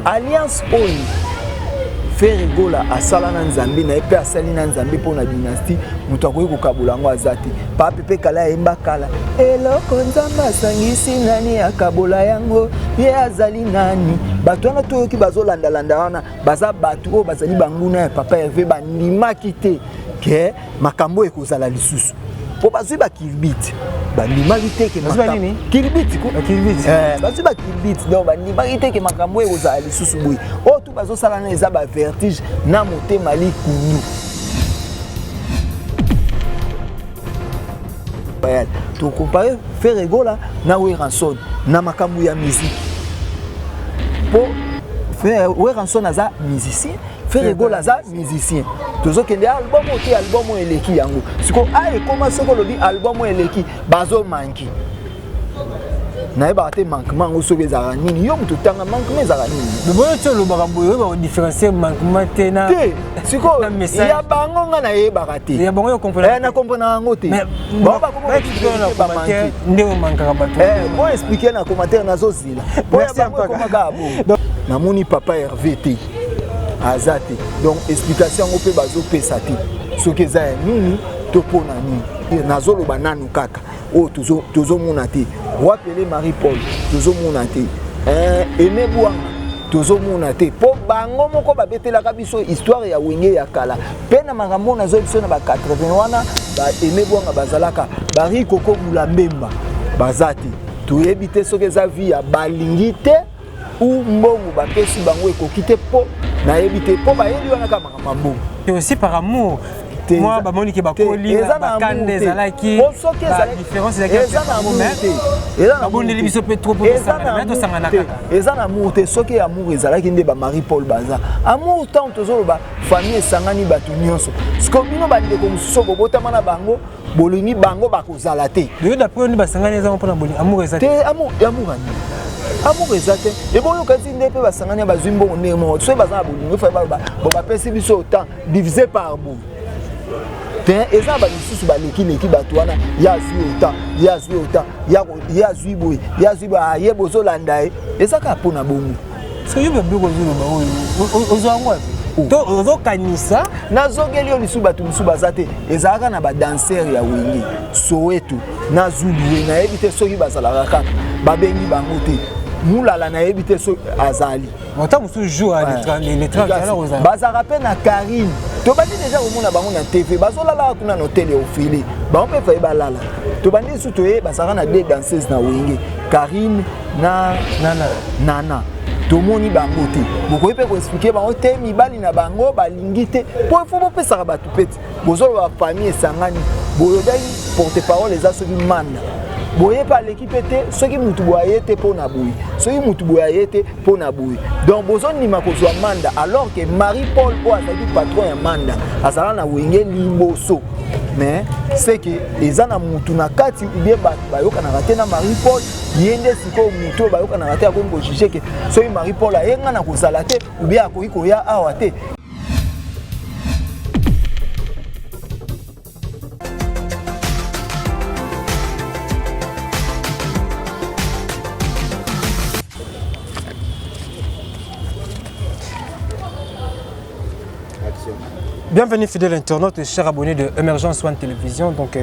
alliance oyo Ferregola asala na Nzambe na epe asali na Nzambe pour na dynastie mutu akoki kokabula ngo azati pa pepe kala yemba kala eloko Nzambe asangisi nani akabula yango ye azali nani bato wana toyoki bazolanda wana baza bato oyo bazali banguna ya papa Hervé bandimaki te ke makambo ekozala lisusu po bazwi bakilbit bandimaki te ke makambo kilbit ko kilbit bazwi bakilbit donc bandimaki te ke makambo ekozala lisusu boye oyo tu bazosala na eza ba vertige na motema likulu to comparer Ferregola na Weranson na makambo ya musique po Weranson aza musicien Ferregola aza musicien tozokende album ote album eleki yango siko aye koma soko lobi album eleki bazo manki na ba te manquement osobe za nini yo mutu tanga manquement za nini boyo tolo bakambo yo ba différencier manquement te na siko ya bango nga na yeba te ya bango yo comprendre na comprendre ngo te ba ba ko ba manquer ndeo manquera bato bon expliquer na commentaire na zozila merci encore na moni papa Hervé te azate donc explication ngo pe bazo pesa te soki za nini to pona nini nazolo bananu kaka o tozo mona te wapele Marie Paul tozo mona te Aimé Bouanga tozo mona te po bango moko babetelaka biso histoire ya wenge ya kala pe na makambo na zo biso na ba 80 wana ba Aimé Bouanga bazalaka bari koko mulambemba bazate toyebi te soki za vie ya balingi te ou mbongo bapesi bango ekoki te po na yebite po ba yeli wana kama mambo et aussi par amour moi ba moni ke ba koli ba kande zalaki la différence c'est que ça na moment ba boni libiso pe trop pour ça mais to sangana kaka eza na amour te soki amour ezalaki nde ba Marie Paul baza amour tant tozolo ba famille sangani batu nyonso siko bino ba ndeko mususu ko botama na bango bolingi bango bakozala te de d'après on ba sangani eza mpona bolingi amour eza te amour ani amour ezate eboyo kasi ndepe basanganya bazwimbo ndemo so bazana bolingo fa ba pesi biso autant divisé par bout te eza ba lisusu ba leki bato wana yazwi autant yazwi boy yazwi ba yebozo landae ezaka pona bongo so yobe biko zulu ba oyo ozangwa to ozokanisa nazogeli lisusu bato lisusu bazate ezaka na ba danser ya wenge Soweto na Zulu na ebite soki bazalaka kaka babengi bango te mulala na ebite so azali autant musu jour les 30 alors aux bazaka pe na Karine to bandi déjà omona bango na TV bazolala kuna na hôtel Ophélie ba on peut faire balala to bandi su to e bazaka na deux danseuses na wenge Karine na Nana to moni bango te boko pe ko expliquer bango te mibali na bango balingi te po fo bopesa ba tupeti bozolo ba famille sangani boyodai porte-parole les asobi manda boye pa l'équipe te soki mutu boye te pona boui soki mutu boye te pona boui donc bozon ni makozwa manda alors que Marie Paul o azali patron ya manda azala na wenge liboso mais c'est que ezana mutu na kati ou bien bayoka na raté na Marie Paul yende siko mutu bayoka na raté akombo juger que soki Marie Paul ayenga na kozala te ou bien akoki koya awa te. Bienvenue fidèles internautes et chers abonnés de Emergence One Télévision. Donc,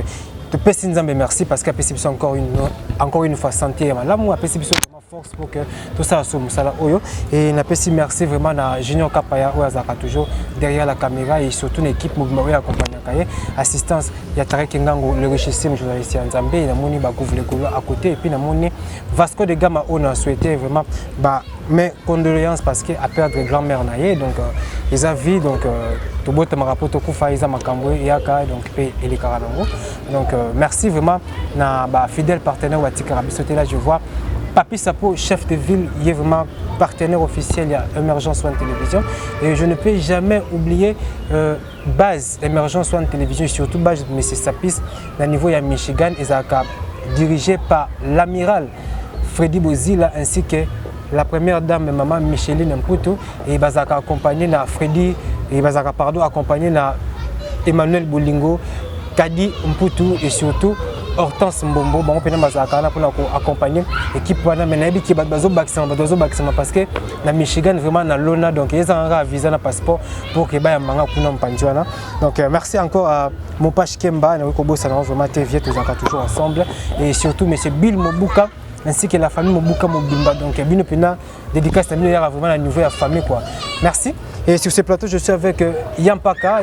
te pèse merci parce qu'à PCBC encore une fois santé et l'amour à PCBC force pour que tout ça soit musala oyo et na pesi merci vraiment na Junior Kapaya Oazaka toujours derrière la caméra et surtout l'équipe mouvement accompagnant assistance ya Tarek Ngango le richissime journaliste Nzambe na moni ba couvre le à côté et puis na moni Vasco de Gama on a souhaité vraiment mes condoléances parce que a perdre grand-mère naie donc ils a vu donc to bota marapoto kufa iza makambo yaka donc pe elikarango donc merci vraiment na ba fidèle partenaire wa Tikarabisote là je vois Papi Sapo, chef de ville, il est vraiment partenaire officiel à Emergence One Télévision. Et je ne peux jamais oublier base Emergence One Télévision, et surtout base de M. Sapis, au niveau de Michigan, dirigé par l'amiral Freddy Bozila ainsi que la première dame, maman Micheline Mputo, et Bazaka accompagné na Freddy, et Bazaka pardon accompagné na Emmanuel Bolingo, Kadi Mputo et surtout Hortense Mbombo bango pena bazakana pour accompagner équipe wana mais nayebi ki bazo bakisama parce que na Michigan vraiment na lona donc ils ont visa na passeport pour que ba ya manga kuna mpanzi wana. Donc merci encore à mon page Kemba na ko bossa na vraiment TV tous encore toujours ensemble et surtout monsieur Bill Mobuka ainsi que la famille Mobuka Mobimba donc bino pena dédicace à bino ya vraiment la nouvelle famille quoi. Merci. Et sur ce plateau, je suis avec Yampaka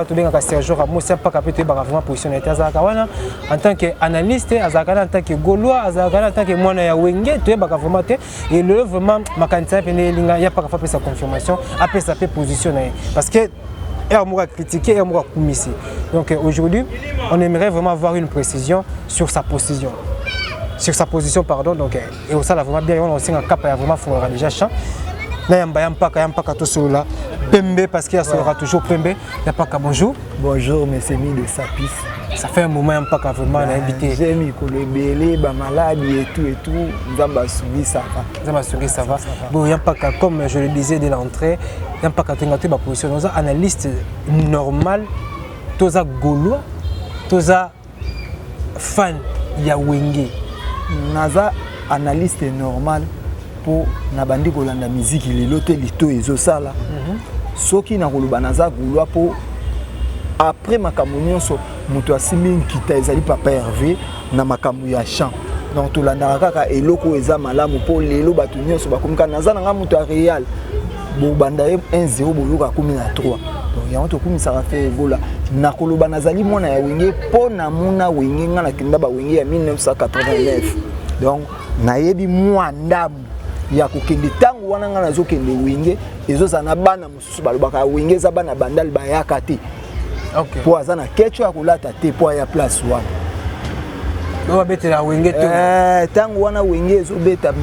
tout bien avec Sergio Ramos, Yampaka peut-être vraiment positionné en tant qu'analyste, en tant que Gaulois, en tant que Mwana ya Wenge, tu es vraiment et le vraiment ma candidat Penelinga Yampaka fait sa confirmation, après sa positionné parce que on m'a critiqué, on m'a commis. Donc aujourd'hui, on aimerait vraiment avoir une précision sur sa position. Sur sa position, pardon. Donc et au ça là vraiment bien, on sait un cap vraiment fort déjà champ. Yampaka tout cela Pembe parce qu'il sera toujours Pembe. Yampaka bonjour. Bonjour monsieur Mi de Sapis. Ça fait un moment Yampaka vraiment on a invité. J'ai mis pour le belé, ba maladie et tout. Zamba Souri ça va. Zamba Souri ça va. Bon Yampaka comme je le disais dès l'entrée, Yampaka tu ba position nous analyste normal, toza Gaulois, toza fan ya Wenge. Naza analyste normal. Pour na bandi kolanda musique lelo te lito ezosala soki na koloba naza Gaulois po après makambo nyonso moto asimbi nkita ezali papa Hervé na makambo ya chant donc tolandaka kaka eloko eza malamu po lelo bato nyonso bakomika naza nanga moto ya Real bobanda 1-0 boyoka komi na 3 donc yango tokumisaka fe evola na koloba nazali mwana ya Wenge po na mona Wenge nga na kinda ba Wenge ya 1989 donc nayebi mwandamu ya kokende tango wana nga nazokende Wenge ezoza na bana mususu balobaka Wenge za bana bandal bayaka te OK po aza na kecho ya kolata te po ya place wana do betela Wenge te tango wana Wenge ezobeta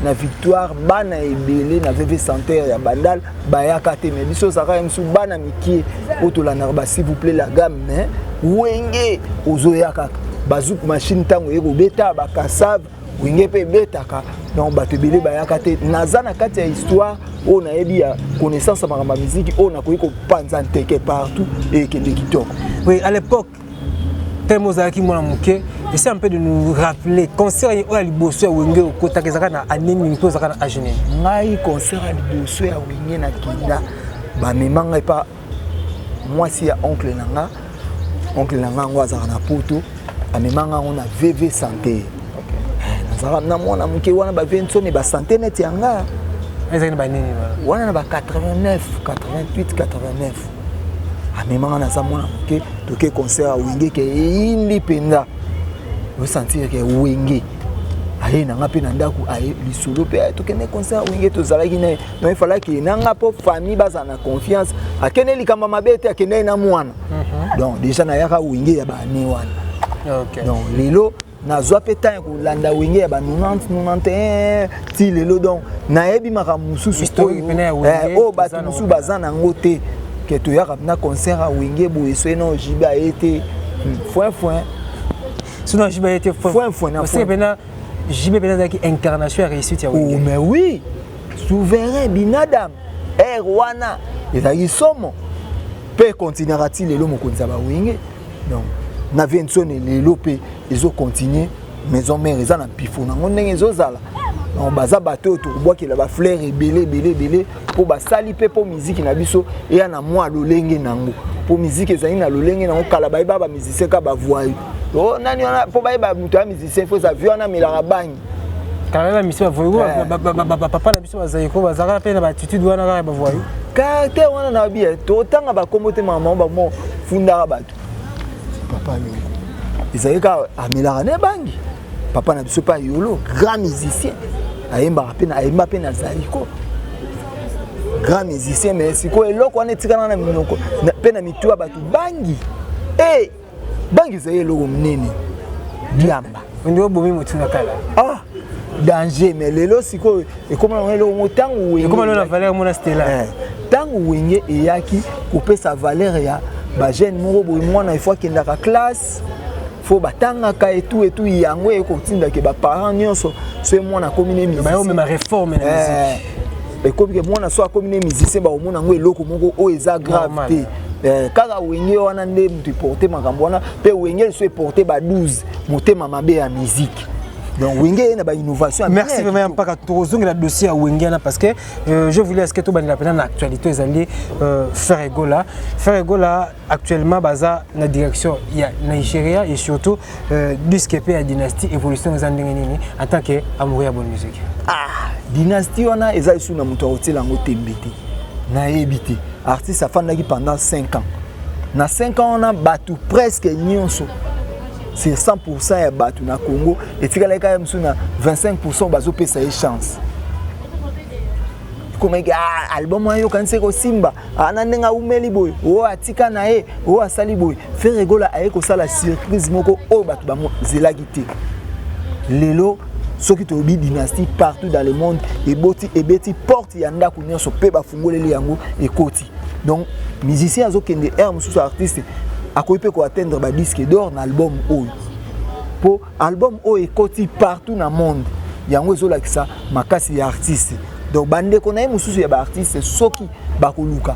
na victoire bana ebele na VV Santerre ya bandal bayaka te mais biso saka msu bana mikie otolana ba s'il vous plaît la gamme mais Wenge ozoyaka bazuk machine tango yeko beta bakasave Wenge pe betaka donc batebele bayaka te naza na kati ya histoire on a yebi ya connaissance ma musique on a ko panza nteke partout et kende kitoko. Oui, à l'époque Temozaki mwana muke essaie un peu de nous rappeler concert ya liboso ya Wenge okota kezaka na aneni to zaka na ajene ngai concert ya liboso ya Wenge na kinda ba memanga pa moi si ya oncle nanga ngwaza na poto amemanga on a VV santé. Na mwana muke wana ba Vincent ba santé net yanga ezali ba nini wana na ba 89 88 89 amemanga na sa mwana muke toke concert à Wenge ke indi penda vous sentir que Wenge aye nanga pe na ndaku aye lisolo pe toke ne concert à Wenge to zalaki na non il fallait que nanga po famille baza na confiance akene likamba mabete akene na mwana donc déjà na yaka Wenge ya ba ni wana OK donc lelo nazwa pe temps kolanda Wenge ya ba 90 91 ti lelo donc nayebi makambo mususu historique pena ya Wenge o bato mususu baza nango te ke toyaka na concert à Wenge boye soino jiba été foin sinon jiba été foin c'est pena jiba pena qui incarnation réussite ya Wenge. Oh mais oui souverain binadam wana ezaki somo pe continuera-t-il lelo mokonzi ba Wenge donc na Vincent lelo pe ezo continuer maison mère eza na pifo nango ndenge ezozala on baza bateau to boakela ba fleur ebele po basali pe po musique na biso eya na mwa lolenge nango po musique ezali na lolenge nango kala ba musicien ka ba voix o nani wana po ba muto ya musicien faut ça viona milaka bangi kala na mission voix papa na biso bazayiko bazaka pe na ba attitude wana ka ba voix ka te wana na bien to tanga ba komote mama ba mo funda bato papa yo ezalika amelaka ne bangi papa na biso pa yolo grand musicien ayemba pe na zaliko grand musicien mais siko eloko wana etikana na minoko pe na mitua bato bangi bangi ezali eloko munene diamba ndio bomi motuna kala danger mais lelo siko ekoma na eloko motango Wenge ekoma na valeur mona stella tango Wenge eyaki kopesa valeur ya ba jeune moko boye mwana il faut kendaka classe faut batangaka et tout yango ekotinda ke ba parents nyonso so mwana komine musicien ba yo même réforme na musique et comme que mwana so komine musicien ba omona ngo eloko moko o eza grave te kaka wenge wana nde mutu porté makambo wana pe wenge so porté ba 12 motema mabe ya musique. Donc wenge na ba innovation. Merci vraiment pas tozonga la dossier à wenge parce que je voulais est-ce que tout bani la peine actualité ezali Ferrego là actuellement baza na direction ya Nigeria et surtout disque pe ya dynastie évolution ezandenge nini en tant que amoureux ya bonne musique. Dynastie wana eza isu na mutu otela ngo tembete na ebité artiste afandaki pendant 5 ans. Na 5 ans on a battu presque nyonso. C'est 100% ya batu na Congo et tikala ka msu na 25% bazo pesa une chance. Comme album ayo kanse ko Simba anandenga umeli boy o atika na e o asali boy Ferrego la aye ko sala surprise moko o batu ba zelaki te. Lelo soki to bi dynastie partout dans le monde et beti porte ya ndako nyonso pe ba fungoleli yango ekoti. Donc musicien azo kende mususu artiste akoipe ko atteindre ba disque d'or na album oyo. Po album oyo ekoti partout na monde. Yango ezolakisa makasi ya artiste. Donc bande ko na mususu ya ba artiste soki bakoluka.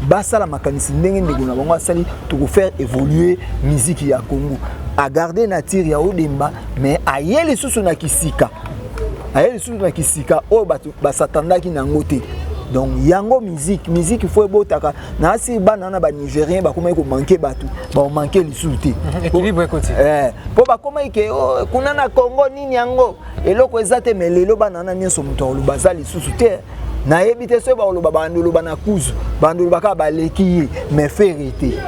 Basala makanisi ndenge ndeko na bango asali to faire évoluer musique ya Congo. A garder nature ya Odemba mais ayeli susu na kisika. Ayeli susu na kisika o batu basatandaki na ngote. Donc yango musique il faut botaka na si bana na ba nigérien ba koma ko manquer batu ba manquer lisuté équilibre côté po ba koma ke kuna na Congo nini yango eloko ezate melelo bana na nyeso muto lu bazali lisuté na ebité so ba lu ba ndolo bana kuzu bandolo baka ba leki mais ferité.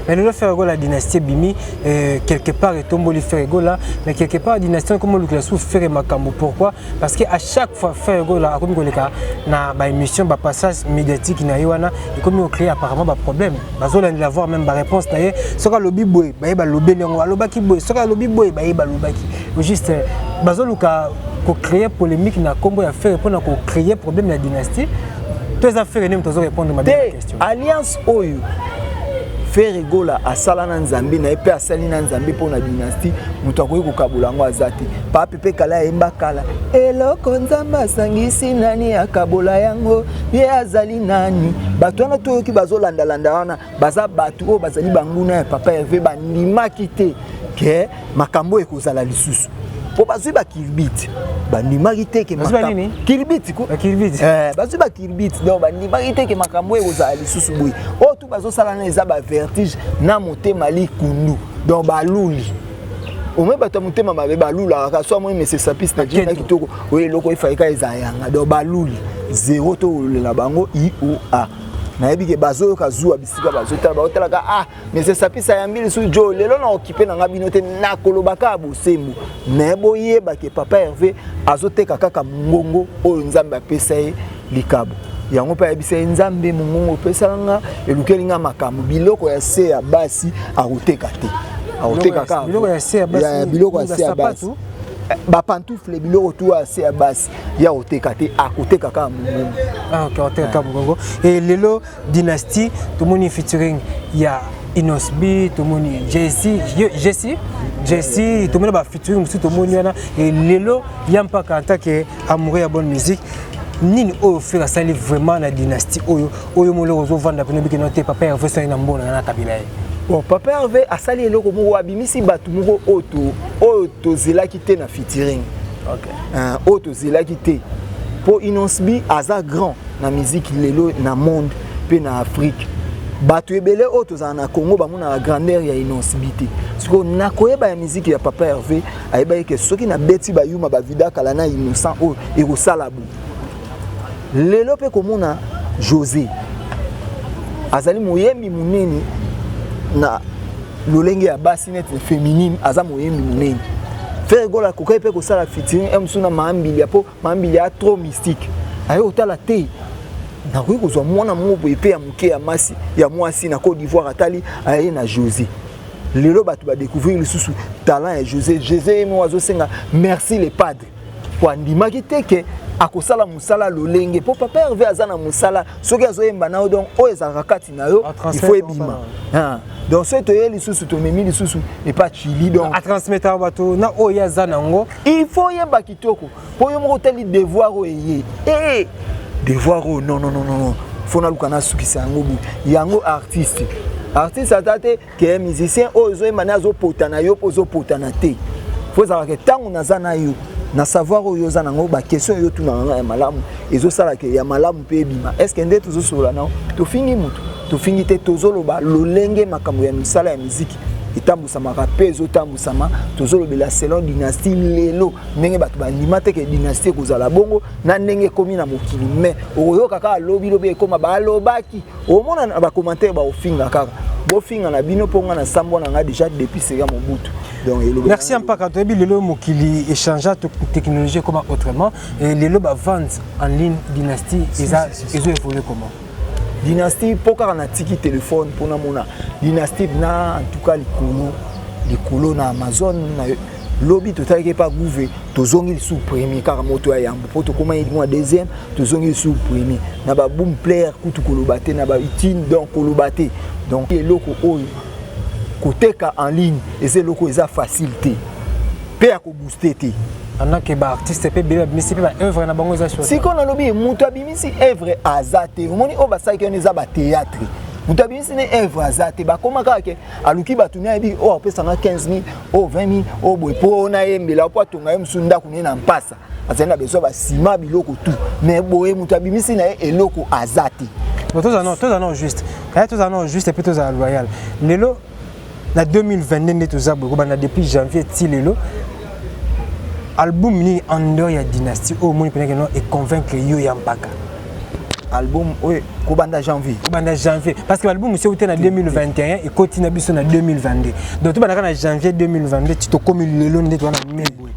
Mais le Ferrego la dynastie Bimi quelque part est tombé Ferrego là mais quelque part dynastie comme le classe faire makambo. Pourquoi? Parce que à chaque fois Ferrego là comme koleka na ba émission ba passage médiatique na yoana et comme on crée apparemment ba problème bazola ni l'avoir même ba réponse na ye soka lobi boy ba lobi nengo alobaki boy soka lobi boy ba lobaki juste bazoluka ko créer polémique na kombo ya faire pour na ko créer problème la dynastie. Tous les affaires ne m'ont répondre ma question. Alliance Oyo Ferrego la asala na Nzambe na epe asali na Nzambe pour na dynastie mutu akoki kokabula ngo azati pa pepe kala yemba kala eloko Nzamba sangisi nani akabola yango ye azali nani bato wana toyoki bazolanda wana baza batu o bazali banguna ya papa Hervé bandimaki te ke makambo ekozala lisusu po bazwi ba kirbit bandimaki te ke makambo kirbit ko kirbit bazwi ba kirbit donc bandimaki te ke makambo ekozala lisusu boy o tu bazosala na eza ba vertige na motema likundu donc baluli ome bato motema mabe balula ka so moi monsieur Sapis na jina kitoko o eloko ifaika ezayanga donc baluli zéro to la bango IOA na ebike bazo ka zuwa bisika bazo tala ba otala ka mais Sapis ayambili su jo lelo na occupé na ngabinote na kolobaka bosembu mais boyeba ke papa Hervé azoteka kaka ngongo oyo Nzambe apesa ye likabo yango pa yebisa Nzambe mungongo pesa nga elukelinga makambo biloko ya se ya basi akoteka te akoteka ka biloko ya se ya basi biloko ya se ya basi ba pantoufle biloko tu ya se ya basi ya oteka te akoteka ka mungongo ok oteka ka mungongo et lelo dynastie to moni featuring ya Inosbi to moni Jesse to moni ba featuring musu to moni wana et lelo yampa kanta ke amoureux ya bonne musique nini oyo faire ça vraiment la dynastie oyo molo ozo vanda pene biki note papa Hervé ça na mbona na kabila ye. Bon papa Hervé asali eloko moko abimisi batu moko oto zelaki te na featuring. OK. Oto zelaki te. Po Inosbi aza grand na musique lelo na monde pe na Afrique. Batu ebele oto za na Congo ba mona grandeur ya Inosbi te. Siko na koyeba ya musique ya papa Hervé ayeba ke soki na beti ba yuma ba vida kala na innocent o ekosala bu. Lelo pe komona José azali moyembi munene na lolenge ya basi net féminine aza moyembi munene Ferrego la kokai pe kosala featuring emsuna maambili ya po maambili ya trop mystique ayo otala te na koyi kozwa mwana moko epe ya muke ya masi ya mwasi na Côte d'Ivoire atali aye na José lelo batu ba découvrir lisusu talent ya José mo azosenga merci les padres kwa ndimaki teke akosala musala lolenge po papa Hervé azana musala soki azoyemba na donc o ezaka kati na yo il faut ebima donc ce toye lisusu to memi lisusu et pas chili donc a transmettre bato na o yazana ngo il faut yemba kitoko po yo moko teli devoir o eye devoir o non faut na lukana sukisa yango bu yango artiste atate que musicien ozo emana zo potana yo pozo potana te faut savoir que tango nazana yo na savoir oyo za nango ba question yo tuna ya malamu ezo sala ke ya malamu pe bima est-ce que ndé tozo sola na to fingi mutu to fingi te tozo loba lolenge makambo ya misala ya muziki etambusama pe ezotambusama tozolobela selon dynastie lelo ndenge bato bandima te ke dynastie kozala bongo na ndenge ekomi na mokili mais oyoka kaka lobi ekoma balobaki omona na bacommentaire baofinga kaka bofinga na bino mponga na sambo na nga déjà depuis sega mobutu. Donc merci Mpaka toyebi lelo mokili échange technologie comment autrement et lelo ba vente en ligne dynastie eza évoluer comment dynastie poka na tiki téléphone pour na mona dynastie na en tout cas likolo na Amazon na lobby totalaki pas gouver tozongi sous premier car moto ya yambo poto koma yidimo deuxième tozongi sous premier na ba boom player kutu kolobate na ba itine donc kolobate donc eloko oyo koteka en ligne et c'est loko eza facilité pe ya ko booster te ana ke ba artiste pe beba bimisi pe ba œuvre na bango eza si qu'on a lobby mutu abimisi œuvre azate omoni o ba saki on eza ba théâtre mutu abimisi ne œuvre azate ba koma kaka aluki batu na bi o pesa na 15000 o 20000 o boy po na yembela po atunga yemsunda kunye na mpasa azenda beso ba sima biloko tout mais boye mutu abimisi na eloko azate non juste kaya tozana juste et puis tozana loyal lelo na 2022 nde tozabwe ko bana depuis janvier ti lelo album ni en dehors ya dynastie au moni peneke non et convaincre yo ya Mpaka album oui ko banda janvier parce que l'album c'est outé na 2021 et continue biso na 2022 donc to bana na janvier 2022 ti to comme lelo nde to na mebo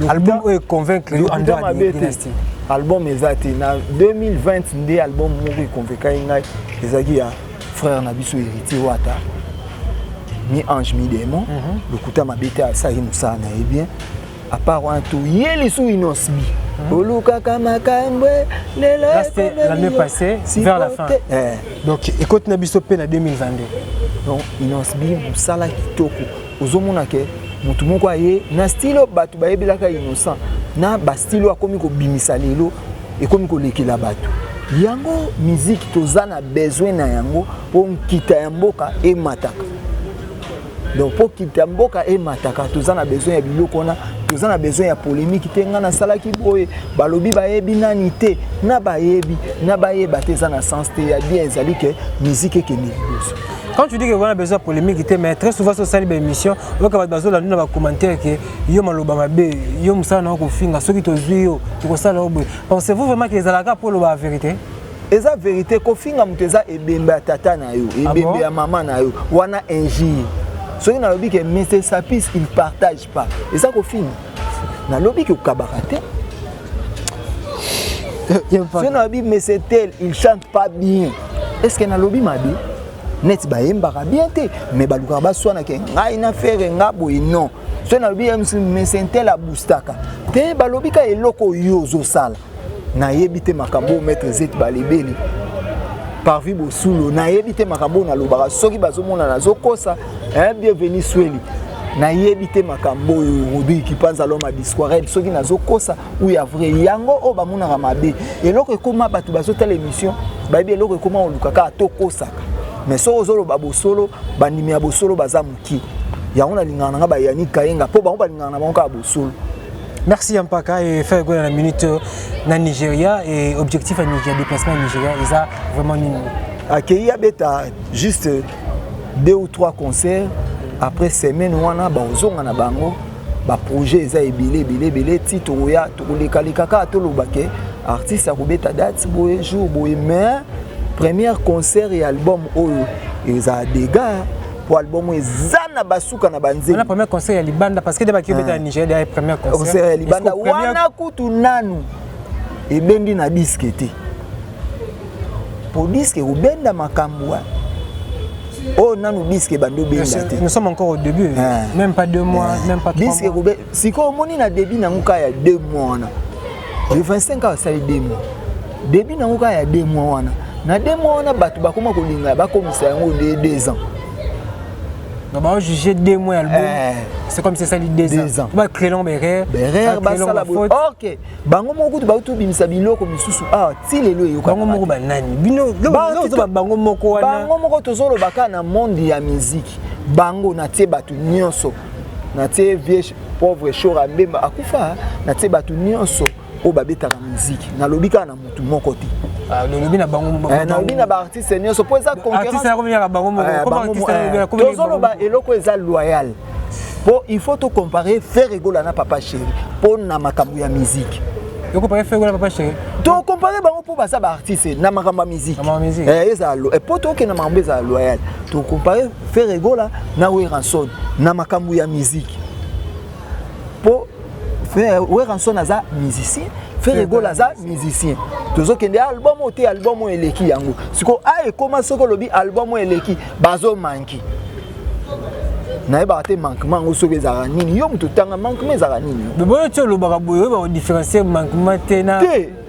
album o convaincre yo en dehors ya dynastie album ezati na 2020 nde album moko convaincre ngai ezaki ya frère na biso héritier wata mi ange mi démon le kuta mabete ça y musana et bien à part un tout yeli sou inosbi oluka kama kambwe lelo l'année passée vers la fin donc écoute na biso pe na 2022 donc inosbi musala kitoko ozomona ke mutu moko aye na style batu bayebelaka innocent na ba style akomi ko bimisa lelo ekomi ko lekela batu yango musique tozana besoin na yango pour kita ya mboka e mataka. Donc pour quitter mboka et mataka tozana besoin ya biloko na tozana besoin ya polémique te ngana salaki boye balobi bayebi nani te na bayeba te za na sens te ya bien ezali que musique ke ni boso. Quand tu dis que on a besoin de polémique te mais très souvent sur cette émission on va bazo la nuna ba commentaire que yo maloba mabe yo musala na ko finga soki tozwi yo to sala obo pensez-vous vraiment que ezalaka pour la vérité? Eza vérité ko finga muteza ebembe ya tata na yo ebembe ya mama na yo wana injure. Ceux qui n'ont dit que Mr. Sapis, il ne partage pas. Et ça qu'on finit. Dans le lobby que Kabarate. Ceux qui n'ont dit mais c'est tel, il chante pas bien. Est-ce que dans le lobby m'a dit net ba yembara bien te mais baluka ba swana ke ngai na faire ngabo non. Ceux qui n'ont dit mais c'est tel a boostaka. Te ba lobby ka eloko yozo sala. Na yebite makambo maître Zet balebeli. Parvi bosulo na yebite makambo na lobaka soki bazomona na zokosa bienvenue sweli na yebite makambo Robi qui pense à l'homme à discourager soki na zokosa ou ya vrai yango o bamuna ka mabe eloko ekoma batu bazota l'émission babi eloko ekoma olukaka atokosaka mais so ozolo babosolo bandimi ya bosolo bazamuki yango na lingana nga ba yani kayenga po bango balingana na bango ka bosolo. Merci Mpaka et faire quoi dans la minute na Nigeria et objectif à Nigeria déplacement à Nigeria et ça vraiment nini accueillir beta juste 2 ou 3 concerts après semaine wana ba ozonga na bango ba projet eza ebele titre ya to lekaleka ka to lobake artiste akobeta date boye jour boye mais premier concert et album oyo eza dégâts pour album ezana basuka na banzeli. Le premier concert ya Libanda parce que de baki beta Nigeria le premier concert ya Libanda wana kutu nanu ebendi na disque te. Pour disque obenda makambo. Oh nanu disque bando benda te. Nous sommes encore au début, même pas 2 mois, même pas 3 mois. Disque obenda siko moni na début na nguka ya 2 mois wana. Le 25 ans ça 2 mois. Début na nguka ya 2 mois wana. Na 2 mois wana batu bakoma kolinga bakomisa yango 2 ans. va juger 2 mois album. C'est comme c'est ça l'idée 2 ans. Tu vas créer l'ombrère. Berère basala boy. OK. Bango moko tu ba to bimisa biloko misusu. Ah, ti lelo yo. Bango moko ba nani? Bino bango moko wana. Bango moko tozolo baka na monde ya musique. Bango na tie batu nyonso. Na tie vieux pauvre chora mbemba akufa na tie batu nyonso o babeta la musique. Na lobika na mutu moko ti. Ah, le lobby na bango. Na lobby na ba artiste nyonso po eza concurrence. Artiste na komia bango moko. Comment artiste na komia? Tozolo ba eloko eza loyal. Bon, il faut te comparer Ferregola na Papa Chéri pour na makambu ya musique. Tu comparer Ferregola na Papa Chéri? Tu comparer bango pour basa ba artiste na makambu musique. Et pour toi que na makambu za loyal. Tu comparer Ferregola na Weranson na makambu ya musique. Pour Weranson aza musicien, Ferregola aza musicien. Tozo kende album o te album eleki yango. Siko a e koma soko lobi album eleki bazo manki. Na eba te manquement au sobe za nini yo mutu tanga manquement za nini mais boyo tio lo baka boyo ba différencier manquement te na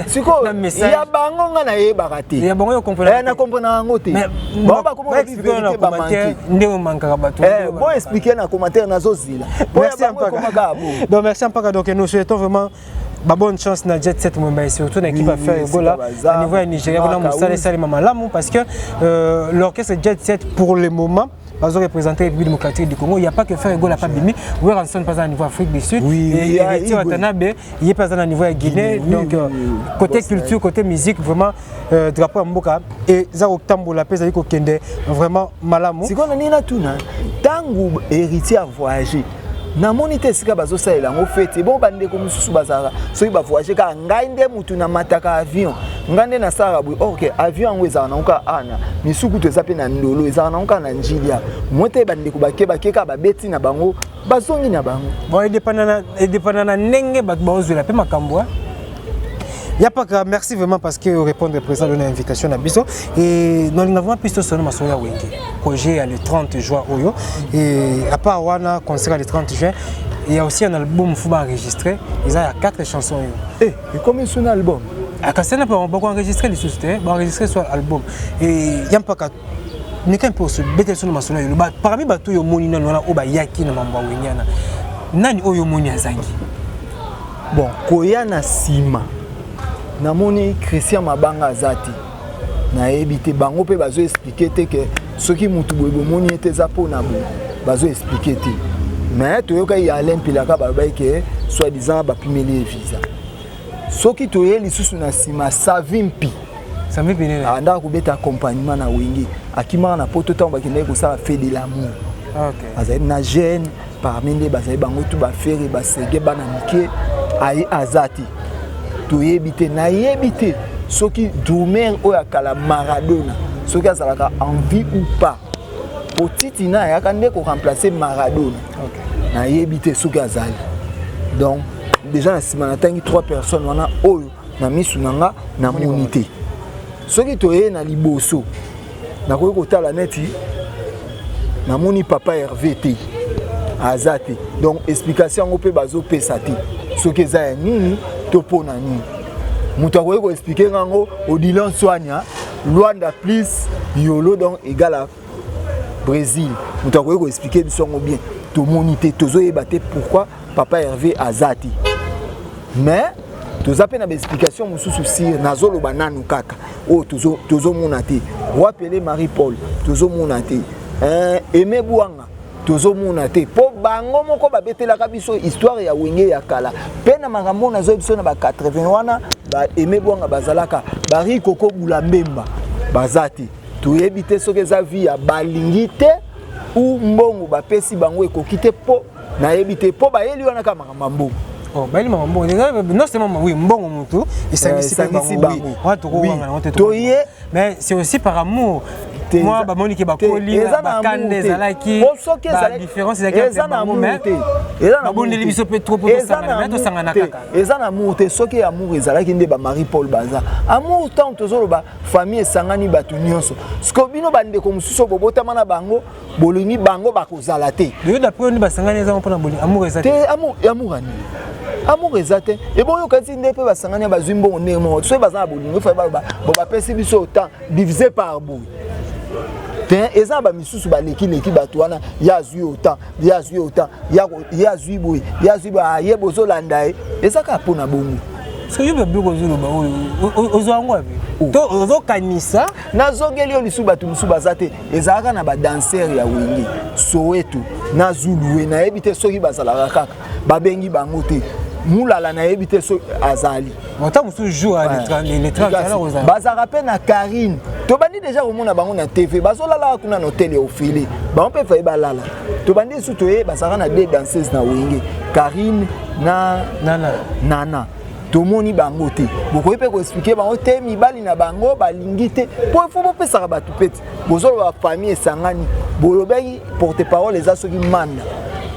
siko ya bango nga na yeba te ya bango yo comprendre na comprendre ngo te bon ba comment expliquer na commentaire ndé manquera ba to bon expliquer na commentaire na zozila merci Ampaka donc merci Ampaka donc nous souhaitons vraiment bonne chance na Jet Set Mumbai surtout na équipe à faire Gola au niveau de Nigeria pour la salle mama lamu parce que l'orchestre Jet Set pour le moment va représenter la République démocratique du Congo. Il n'y a pas que faire Gola pas bimi. Weranson pas à niveau Afrique du Sud. Et Héritier Watanabe, il est pas à niveau Guinée. Donc côté culture, côté musique, vraiment drapeau Mboka et Zaro Tambola pesa iko kende vraiment malamu. C'est qu'on a ni na tuna. Tangu Héritier a voyagé. Na monite sika bazo saela ngo fete bon bande ko mususu bazara so ba voyager ka ngai nde mutu na mataka avion ngande na sara bu OK avion ngo ezana nka ana misuku to zape na ndolo ezana nka na njilia mote bande ko bakeba keka ba beti na bango bazongi na bango bon dépendant na ndenge ba bazula pe makambo. Il n'y a pas que merci vraiment parce que répondre présent à l'invitation à Biso et nous n'avons pas pu sonner ma soya Wenge projet le 30 juin Oyo et à part Wana concert le 30 juin il y a aussi un album Fouba enregistré il y a 4 chansons et combien son album à Kassena on peut enregistrer les sociétés enregistrer sur album et il y a pas que mais quand pour se bêter sur ma soya parmi bato yo moni na lona oba yaki na mamba wenyana nani oyo moni azangi bon koyana sima namoni Christian Mabanga azati na ebité bango pe bazo expliquer te que ce qui mutu bobo moni était zapo na bo bazo expliquer te mais toyoka ya Alain Pilaka ba ke soit disant ba pimeli visa ce qui toye lisusu na sima savimpi ne anda ko beta accompagnement na Wenge akima na poto tamba kende ko ça fait de l'amour OK azali na jeune parmi les bazali bango tout ba faire ba sege bana mike ai azati toyebite na yebite soki Doumer oya kala Maradona soki azalaka en vie ou pas potiti na ya kande ko remplacer Maradona OK na yebite soki azali donc déjà na sima na tangi 3 personnes wana oyo na misu nanga na monité soki toye na liboso na ko kotala neti na moni papa Hervé te azate donc explication ngo pe bazo pesa te soki eza ya nini topona nini mutu akoki ko expliquer ngango Odilon Soania Luanda plus Yolo donc égal à Brésil mutu akoki ko expliquer biso ngo bien to monité tozo yebate pourquoi papa Hervé azati mais toza pe na explication mususu sir nazolo bananu kaka o tozo mona te roi Pelé Marie Paul tozo mona te Aimé Bouanga tozo mona te po bango moko babetelaka biso histoire ya Wenge ya kala pe na makambo na zo biso na ba 80 wana ba Aimé Bouanga bazalaka bari koko bulambemba bazati toyebite soki eza vie ya balingi te ou mbongo bapesi bango ekokite po na yebite po bayeli wana ka makambo oh baili makambo non seulement oui mbongo mutu isangisi bango watu ko wanga na wote toye mais c'est aussi par amour moi ba moni ke ba koli ba kande zalaki ba différence ezaki entre bango mais ba bondeli biso pe trop pour sangana mais to sangana kaka eza na amour te soki amour ezalaki nde ba Marie Paul baza amour tant tozolo ba famille esangani batu nyonso sko bino bande ko mususu bobotama na bango bolingi bango bakozala te de d'après ni ba sangani eza mpona bolingi amour ezate te amour ani amour ezate et bon yo kasi nde pe ba sangani ba zwimbo ndemo so ba za bolingi fa ba pesi biso autant divisé par bout te eza ba misusu ba leki bato wana ya zui autant ya zui boy ya zui ba ye bozo landa eza ka pona bongo so yo be ko zulu ba ozo angwa bi to ozo kanisa na zongeli yo lisu bato musu bazate eza ka na ba danser ya wenge Soweto na Zulu we na ebite soki bazala kaka ba bengi bango te mulala na ebite so azali mota musu jour les 30 alors oza bazara pe na Karine to bandi déjà omona bango na TV bazolala kuna na hôtel au fili ba on peut faire balala to bandi su to bazara na deux danseuses na wenge Karine na Nana tomoni bango te bokoyi pe ko expliquer bango te mibali na bango balingi te po il faut bopesaka bato peti bozolo ba famille esangani bolobeki porte-parole eza soki manda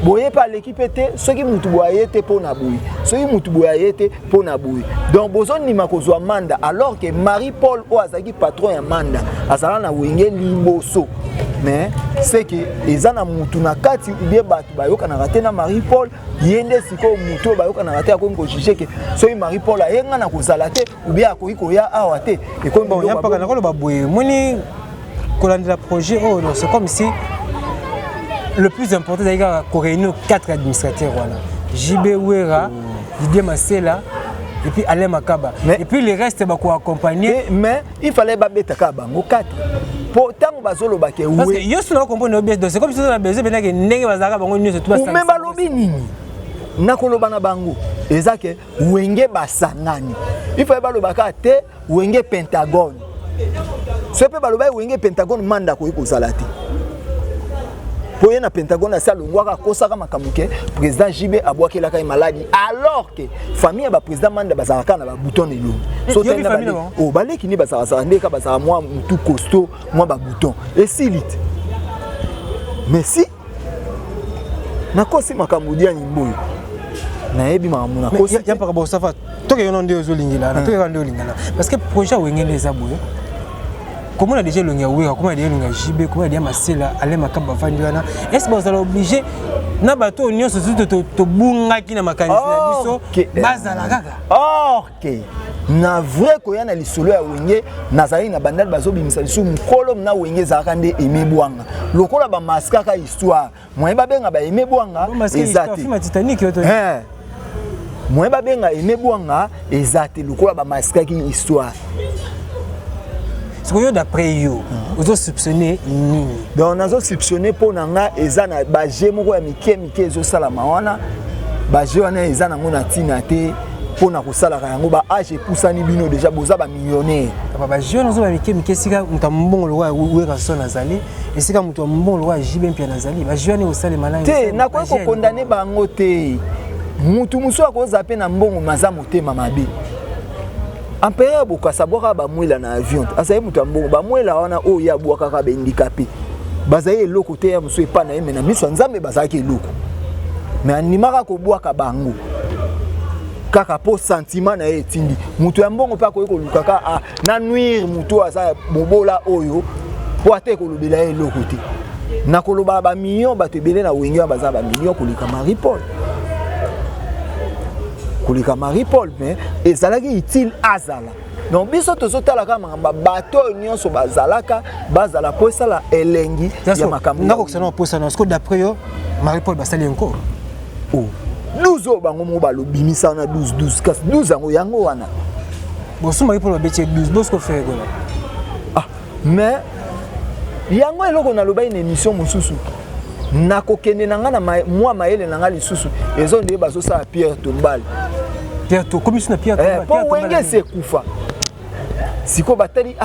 boye pa l'équipe te soki mutu boye te pona boye soki mutu boye te pona boye donc bozoni ma kozwa manda alors que Marie-Paul o azaki patron ya manda azala na wenge limboso mais c'est que ezana mutu na kati ubie bato bayoka na raté na Marie-Paul yende siko mutu bayoka na raté akomi ko juger que soki Marie-Paul ayenga na kozala te ubie akoki ko ya awa te et comme bon y'a pas na ko ba boye moni kolandela projet oh non c'est comme si le plus important c'est qu'on réunit 4 administrateurs voilà. JB Wera, Didier Masela et puis Alain Makaba. Et puis les restes bah quoi accompagner mais il fallait ba beta kaba ngo 4. Pourtant bazolo ba ke oui. Parce que yo solo comprendre bien c'est comme si on a besoin de que ndenge bazaka bango nyonso tout ça. Même ba lobi nini. Na koloba na bango. Ezake wenge basangani. Il fallait ba lobaka te wenge Pentagone. Ce peut ba loba wenge Pentagone manda ko ikozalati. Pour y na Pentagone à Salongwaka kosaka makamuke président JB abwaki la kay maladie alors que famille ba président manda bazaka na ba bouton elo so tenda ba oh baleki ni bazaka ndeka bazaka moi mutu costaud moi ba bouton et silite mais si na kosi makamudia nyimboyo na yebi mamuna kosi ya pa ba safa to ke yono ndio zolingila na to ke ndio lingala parce que projet wengene za boyo. Comment on a déjà le Niaoué, comment on a déjà le JB, comment on a déjà Masela, Alain Makaba Vandiana. Est-ce que vous allez obligé na bateau union surtout to bunga ki na makanisi na biso bazala kaka. OK. Na vrai ko yana lisolo ya wenge nazali na bandal bazo bimisa lisu mukolo na wenge zaka nde emebwanga. Lokola ba maskaka histoire. Moi ba benga ba emebwanga ezati. Film Titanic yo to. Moi ba benga emebwanga ezati lokola ba maskaka histoire. D'après yo, vous soupçonnez nini? Donc on a soupçonné pour nanga ezana baje moko ya mike ezo sala mawana baje wana ezana ngona tina te pour na kosala yango ba age poussani bino déjà boza ba millionnaire. Ba jeune zo ba mike sika mutambongo lo wa weka sona zali et sika mutambongo lo wa jibe mpia nazali ba jeune o sala malanga. Te na ko condamner bango te. Mutu muso akoza pe na mbongo maza motema mabe. Ampere boka saboka ba mwela na avion asaye mutu ambongo ba mwela wana o ya bwaka ka handicapé bazaye eloko te ya muso epa na yeme na miso nzambe bazaki eloko mais animaka ko bwaka bango kaka po sentiment na etindi mutu ya mbongo pa ko lukaka na nuire mutu asa bobola oyo po ate ko lobela eloko te na koloba ba million batebele na wenge baza ba million kolika Marie-Paul kolika Marie-Paul mais ezalaki utile azala donc biso tozotala kama bato nyonso bazalaka bazala po sala elengi ya makambo ndako kusana po sana parce que d'après yo Marie-Paul basali encore oh 12 bango mo balobimisa na 12 kasi 12 yango yango wana bon so Marie-Paul babeti 12 bosko faire quoi mais yango eloko na loba une émission mosusu nakokende nanga na moi maele nanga lisusu ezo nde bazo sa Pierre Tombal Pierre to comme si na Pierre Tombal po wenge se kufa siko batali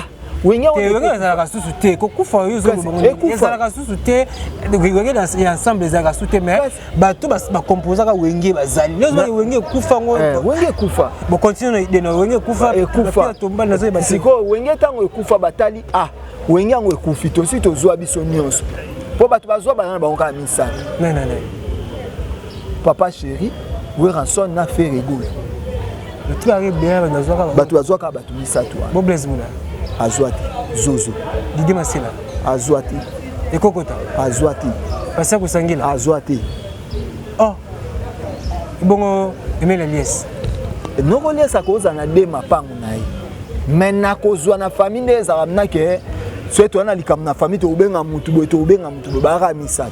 wenge on za la susu te ko kufa yo zo bongo za la susu te wenge dans ensemble za la susu te mais bato ba composer ka wenge bazali yo zo wenge kufa ngo wenge kufa bo continue de no wenge kufa Pierre Tombal na zo ba siko wenge tango ekufa batali wenge ngo ekufi to si to zo biso nyonso po bato bazwa bana bango ka misala non papa chéri Weranson na fait rigole le truc arrive bien bato bazwa ka bato misatu bo blaise mula azwati zozo Didier Masela azwati ekokota azwati pasa kusangila azwati bongo Emile Lies noko Lies akoza na de mapango na ye mais na kozwa na famille ezala na ke soit tu as likam na famille to benga mutu boy to benga mutu bara misato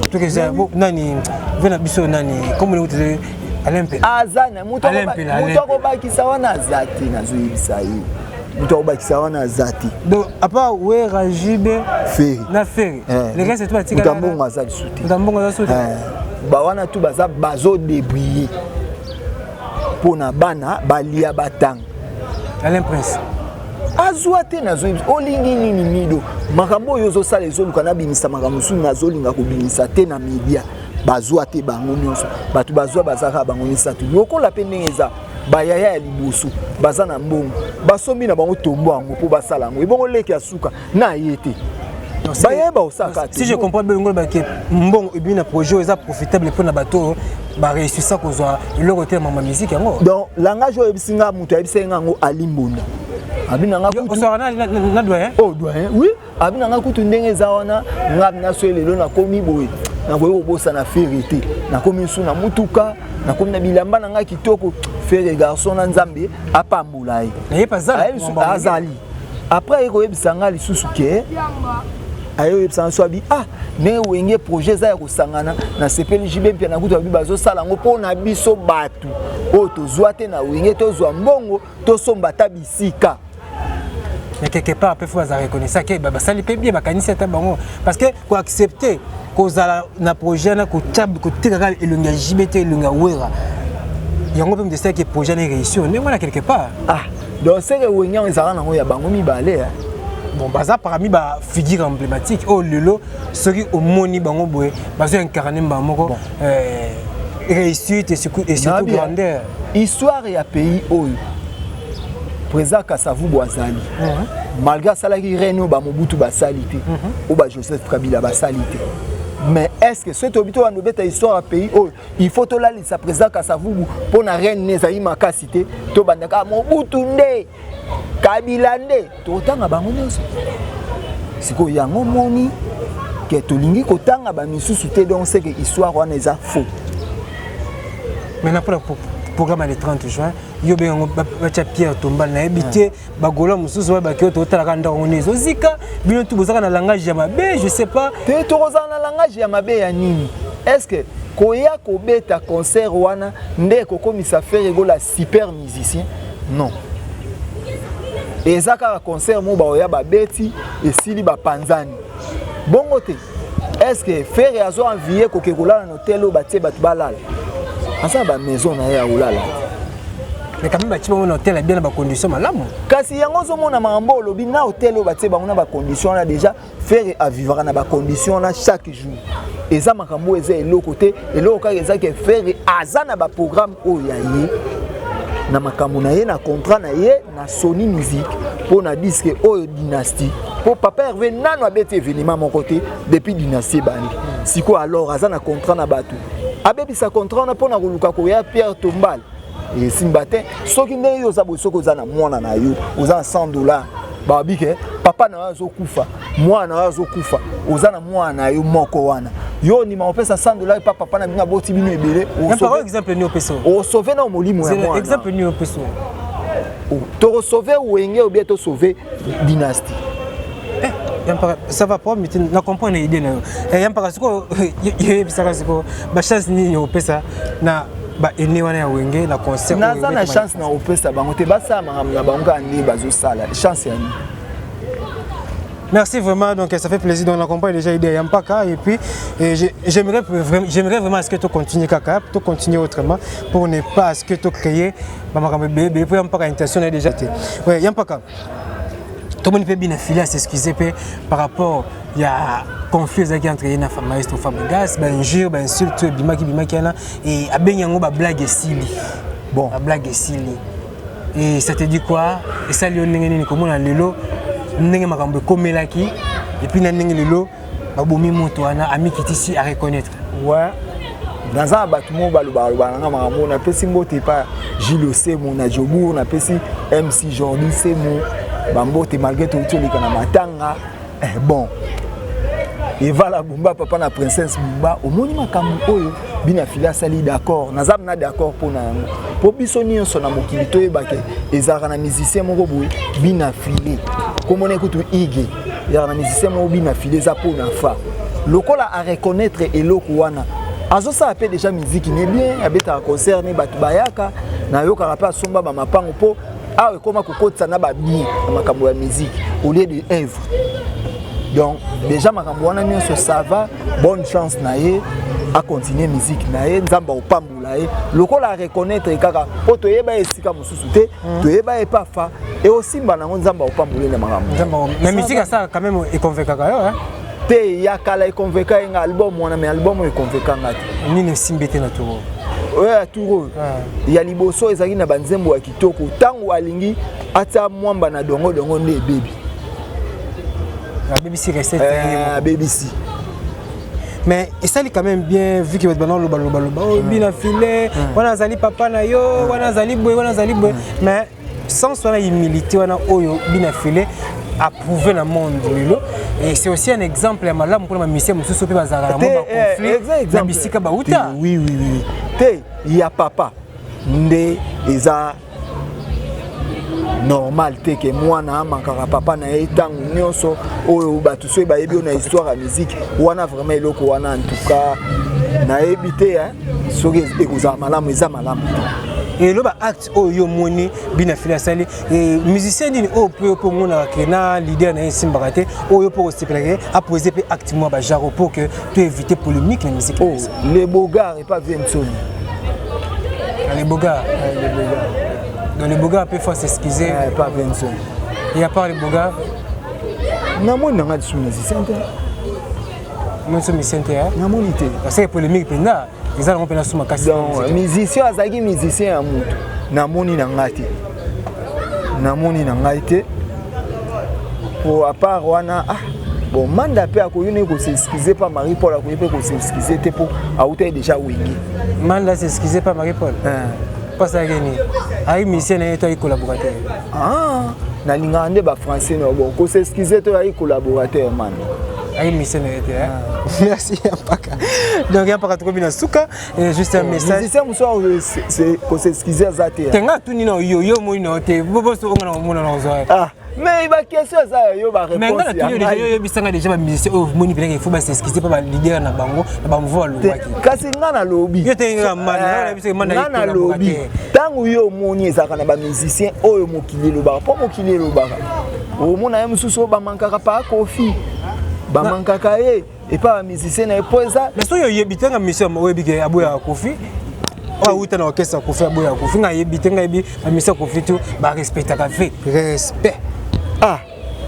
to que ça nani vena biso nani comme le mutu alempe azana mutu ko bakisa wana zati na zoyibisa yi mutu ko bakisa wana zati donc à part ouais rajibe Ferry na Ferry le reste tout batika ndambongo azali souti ndambongo azali souti ba wana tout baza bazo débrouiller pona bana balia batang Alain Prince azwa te na zoyibisa olingi nini mido makambo yo zo sala ezoluka na bimisa makambo su na zolinga ko bimisa te na media bazwa te bango nyonso batu bazwa bazaka bango misatu lokola pe ndenge eza bayaya ya liboso baza na mbongo basombi na bango tombo yango mpo basala yango ebongo leki ya suka na ye te bayeba osaka te si je comprends bien ngolo bake mbongo ebi na projet eza profitable pour na bato ba réussir ça kozwa eloko te mama musique yango donc langage oyo ebisinga mutu ayebisenga yango alimbonda abinanga kutu osora na doyen oh doyen oui abinanga kutu ndenge eza wana ngabi na so lelo na komi boye na koyo kobosa na Ferry te na komi su na mutuka na komi na bilamba na nga kitoko Ferry garçon na nzambe apambula ye na ye pazala azali après eko yebisanga lisusu ke ayo yebisanga so abi ne wenge projet za ya kosangana na sepeli jibe mpia na kutu abi bazosala ngo mpo na biso batu oyo tozwa te na wenge tozwa mbongo tosomba ta bisika. Mais quelque part, il faut reconnaître que ça les bien, parce que pour accepter qu'on a un projet, et le LGBT, le Wera, il y a même de ça que le projet est réussi. Mais voilà quelque part. Donc c'est que vous avez un bangomi balé. Bon, ça parmi les figures emblématiques. Oh, Lolo, ceux qui ont moni bango boy, basé incarné bango, réussite et surtout grandeur. Histoire et à pays où. Président Kasavu Boazali, malgré ça, il y a Mobutu Basalite ou Joseph Kabila Basalite. Mais est-ce que ce habitué à nous mettre histoire à pays où il faut que la président Kasavu pour la reine Nezaï Makasite, to bandaka Mobutu nde Kabila nde, to tanga bangono. Si ko yango moni que to lingi ko tanga ba misusu te donc c'est que histoire wana eza faux. Maintenant pour programme le 30 juin, il y a Pierre Tombal na habité bagola mususu ba ki otala kanda onezo zika bino tu bozaka na langage ya mabe je sais pas te to kozana na langage ya mabe ya nini est-ce que koya ko beta concert wana nde ko komisa faire go la super musicien non ezaka concert mo ba oya ba beti esili ba panzani bongo te est-ce que faire azo envier ko kekola na hotel o batie batu balala asa ba maison na ya olala. Mais quand même, tu as hôtel bien dans conditions malamu. Kasi yango zo mona mambo lobi na hôtel o batie bango na ba conditions là déjà faire à vivre na ba conditions là chaque jour. Eza makambo eza eloko te eloko ka eza ke faire azana ba programme o ya ye na makambo na ye na contrat na ye na Sony Music pour na disque o dynastie pour papa Hervé nano abete événement mon côté depuis dynastie bandi. Siko alors azana contrat na batu. Abebi sa contrat na pona koluka ko ya Pierre Tombal. Et Simbate, ce qui n'est pas ce que vous avez na yo, vous avez $100. Babike, papa na zo kufa, moi na zo kufa, vous avez moi na yo moko wana. Yo ni ma pesa $100 papa na bina boti bino ebele. Par exemple ni opeso. O sauver na molimo ya moi. Exemple ni opeso. To sauver ou enge ou bien to sauver dynastie. Ça va pas, mais tu ne comprends pas l'idée. Il y a pas de chance ni opesa na ba ene wana ya wenge na concert na chance na opesa bango te basa na bango andi bazo sala chance ya ni. Merci vraiment, donc ça fait plaisir, donc on accompagne déjà idée Yampaka et puis j'aimerais vraiment à ce que tu continues Kaka, tu continues autrement pour ne pas à ce que tu créer bébé pour Yampaka intention est déjà été. Ouais, Yampaka. Tout le monde peut bien filer à s'excuser par rapport il y a conflit entre les maestro Fabregas, injure, insulte, bimaki et a bien yango ba blague sili. Bon, la blague sili. Et ça te dit quoi? Et ça lui on comment on a lelo ndenge makambo komelaki et puis na ndenge lelo ba bomi moto wana ami kitisi à reconnaître. Ouais. Dans un bâtiment on a pesi mbote pa Gilles Semo na Jobour, on a pesi MC Jordi Semo. Bambote malgré tout les kana matanga bon et voilà Bumba papa na princesse Bumba au moni makambo oyo bina filia sali d'accord nazam na d'accord pour na po biso nyonso na mokili to ebake ezaka na musicien moko boye bina filé comme on écoute Iggy il y a un musicien mo bina filé za pour na fa lokola à reconnaître eloko wana azo ça appelle déjà musique ne bien abeta concert ne batu bayaka na yoka rapa somba ba mapango po a koma kokotsa na ba bien makambo ya musique au lieu de œuvre donc déjà makambo wana nyonso ça va bonne chance na ye à continuer musique na ye nzamba opambula ye lokola reconnaître kaka po toyeba esika mususu te toyeba pas fa et aussi banango nzamba opambula na makambo mais musique ça quand même est convaincant hein te ya kala e convaincant un album wana mais album e convaincant ngati ni ne simbete na turo ouais turo ya liboso ezaki na banzembo ya kitoko tango alingi ata mwamba na dongo dongo nde baby la BBC recette BBC. Mais ça est quand même bien vu que vous avez le bien filé, on a zali papa na yo, on a zali boy, mais sans son humilité, on a oyo bien filé approuvé dans le monde et c'est aussi un exemple à malam pour la mission monsieur sope bazara conflit la bisika bauta. Oui. Te il y a papa ndé eza normal te que moi na mankaka papa na etango nyonso oyo batu so ba yebi na histoire ya musique wana vraiment eloko wana en tout cas na ebité hein soki ekoza malamu eza malamu et le ba acte oyo moni bina fila sali et musicien dini o po mona kena leader na simbaka te oyo po se plaquer a poser pe acte moi ba jaro pour que tu éviter polémique la musique les Bogarts et pas Vincent les Bogarts dans les Bogarts peut faut s'excuser pas Vincent et à part les Bogarts na moi na ngadi musicien te moi so musicien te na monité parce que polémique penda ils allont pena suma kasi donc musicien azaki musicien ya mutu na moni na ngati pour à part wana bon manda pe akoyone ko s'excuser pas Marie Paul akoyebe ko s'excuser te pour auta déjà wingi manda s'excuser pas Marie Paul pas ça gagné ay musicien na toi collaborateur na linga ande ba français no bon ko s'excuser to ay collaborateur man ay musicien merci Yampaka donc Yampaka trop bien suka et juste un message musicien muso c'est ko s'excuser azate tenga tuni no yo mo ino te bobo so ngana mo na zo mais il va question ça yo ba réponse mais ngana yo bisanga déjà ba musicien oh moni bien il faut ba s'excuser pas ba leader na bango na ba mvo lobaki kasi ngana lobi yo tenga mana na bisanga mana ngana lobi tangu yo moni ezaka na ba musicien oyo mokili lobaka po mokili lobaka o mona mususu ba mankaka pa kofi ba mankaka et pas musicien na epoza mais so yo yebitanga musicien mo yebike aboya kofi ah oui t'as orchestre kofi aboya kofi nga yebitenga yebi ba musicien kofi tout ba respecta ka fait respect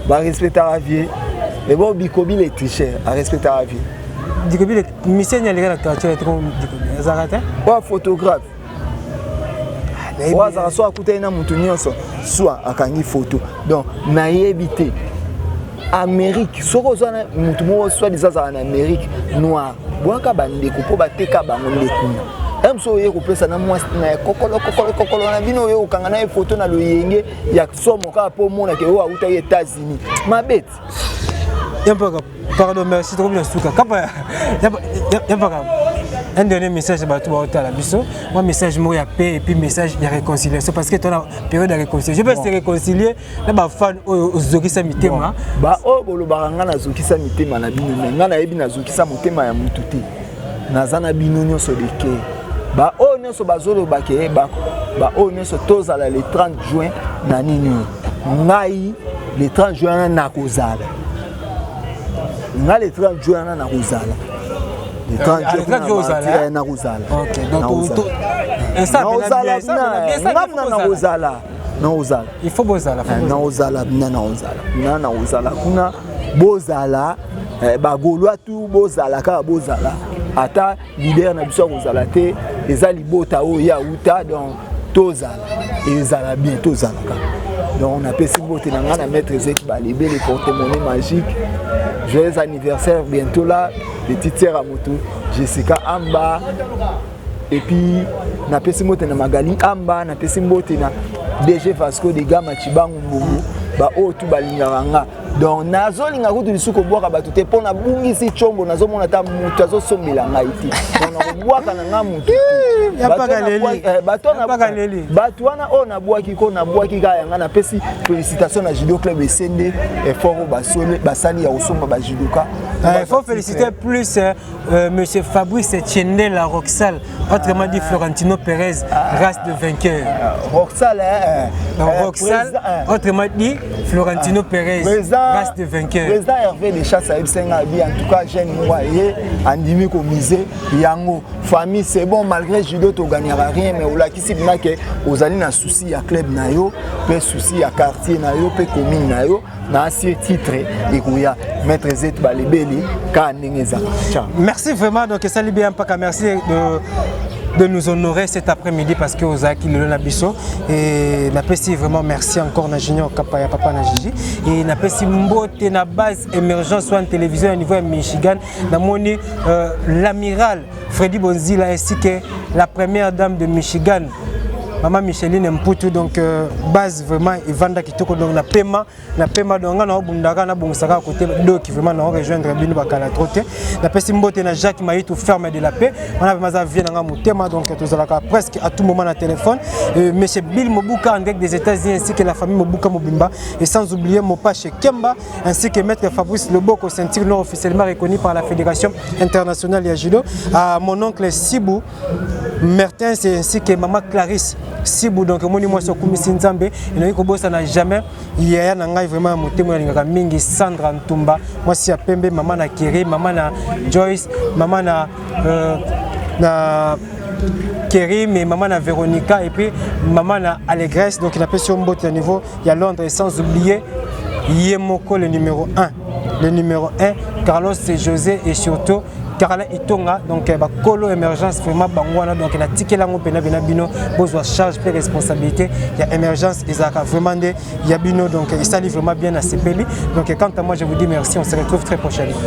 ba respecter la vie mais bon bikobi les tricheurs à respecter la vie bikobi les musicien ya les gars tu es comme bikobi zarata wa photographe wa za so akuta ina mutu nyonso soit akangi photo donc na yebité Amérique soko zana mutu mo soit des en Amérique noir boaka bandeko po bateka bango ndekuna emso ye ko pesa na moi na kokolo na bino yo kanga na photo na loyenge ya somo ka po mona ke wa uta États-Unis ma bête Yampaka pardon merci trop bien suka kapa Yampaka un dernier message ba tout ba la biso moi message mo ya paix et puis message de réconciliation parce que tu as période de réconciliation je peux se réconcilier na ba fan ozokisa mitema ba o bolo baranga na zokisa mitema na bino ngana yebi na zokisa motema ya mutu te nazana bino nyonso de ke ba o nyonso bazolo bake ba o nyonso tozala le 30 juin na nini ngai le 30 juin na kozala ngai le 30 juin na kozala le 30 juin na kozala OK donc ça na il faut bozala kuna bozala ba golwa tu bozala ka bozala ata leader na biso kozala te eza libota o ya uta donc tozala ezala bien tozala ka donc on appelle simbote na ngana maître Zek Balibé les porte-monnaie magique joyeux anniversaire bientôt là petite sœur à moto Jessica Amba et puis na pesi mote na Magali Amba na pesi mote na DG Vasco de Gama Chibangu Mbungu ba o tu balinganga donc nazolinga kutu lisuku bwaka bato te pona bungisi chombo nazomona ta mutu azosombela ngai te donc bwaka na nga mutu bato wana oyo nabwaki ko nabwaki kaka yanga napesi félicitation na judo club esende effort basali ya kosomba bajudoka. Il faut féliciter plus monsieur Fabrice Tiendela Roxal, autrement dit Florentino Pérez, race de vainqueur. Roxal, autrement dit Florentino Pérez, race de vainqueur. Président Hervé de Chasse à Epsenga, en tout cas, jeune Mouaye, Andimi Komisé, Yango, famille, c'est bon, malgré judo, tu ne gagneras rien, mais au lac ici, vous allez un souci à club, peu souci à quartier, peu commune, na assiette titre et Kouya, maître Zet Balibeli, Kaningeza. Merci vraiment, donc ça bien pas merci de nous honorer cet après-midi parce que vous avez qui le Nabiso et n'apprécie vraiment merci encore na Junior Kapaya Papa na Gigi et n'apprécie mbote na base émergence en télévision au niveau de Michigan na moni l'amiral Freddy Bonzila ainsi que la première dame de Michigan Maman Micheline Mputu donc base vraiment Ivanda Kitoko donc na paiement donc na bundaka na bongusaka côté do qui vraiment na rejoindre bino bakala troté na pesi mbote na Jacques Mayitou ferme de la paix on a vraiment vient na mutema donc tous alaka presque à tout moment na téléphone monsieur Bill Mobuka en direct des États-Unis ainsi que la famille Mobuka Mobimba et sans oublier Mopache Kemba ainsi que maître Fabrice Loboko ceinture non officiellement reconnu par la Fédération internationale de judo à mon oncle Sibou Mertens ainsi que maman Clarisse Sibou donc moni moi so kumisi nzambe ina ko bossa na jamais yaya na ngai vraiment motema lingaka mingi Sandra Ntumba moi si ya pembe maman na Kiri maman na Joyce maman na Kerry, mais maman na Véronica et puis maman na Allégresse donc il a sur mbote au niveau il y a Londres et sans oublier Yemoko le numéro 1 Carlos et José et surtout Carla Itonga donc Colo émergence vraiment bangwana donc la ticket là pena bino besoin charge et responsabilité il y a émergence Isaac vraiment des Yabino donc il s'allie vraiment bien à CPL donc quant à moi je vous dis merci on se retrouve très prochainement.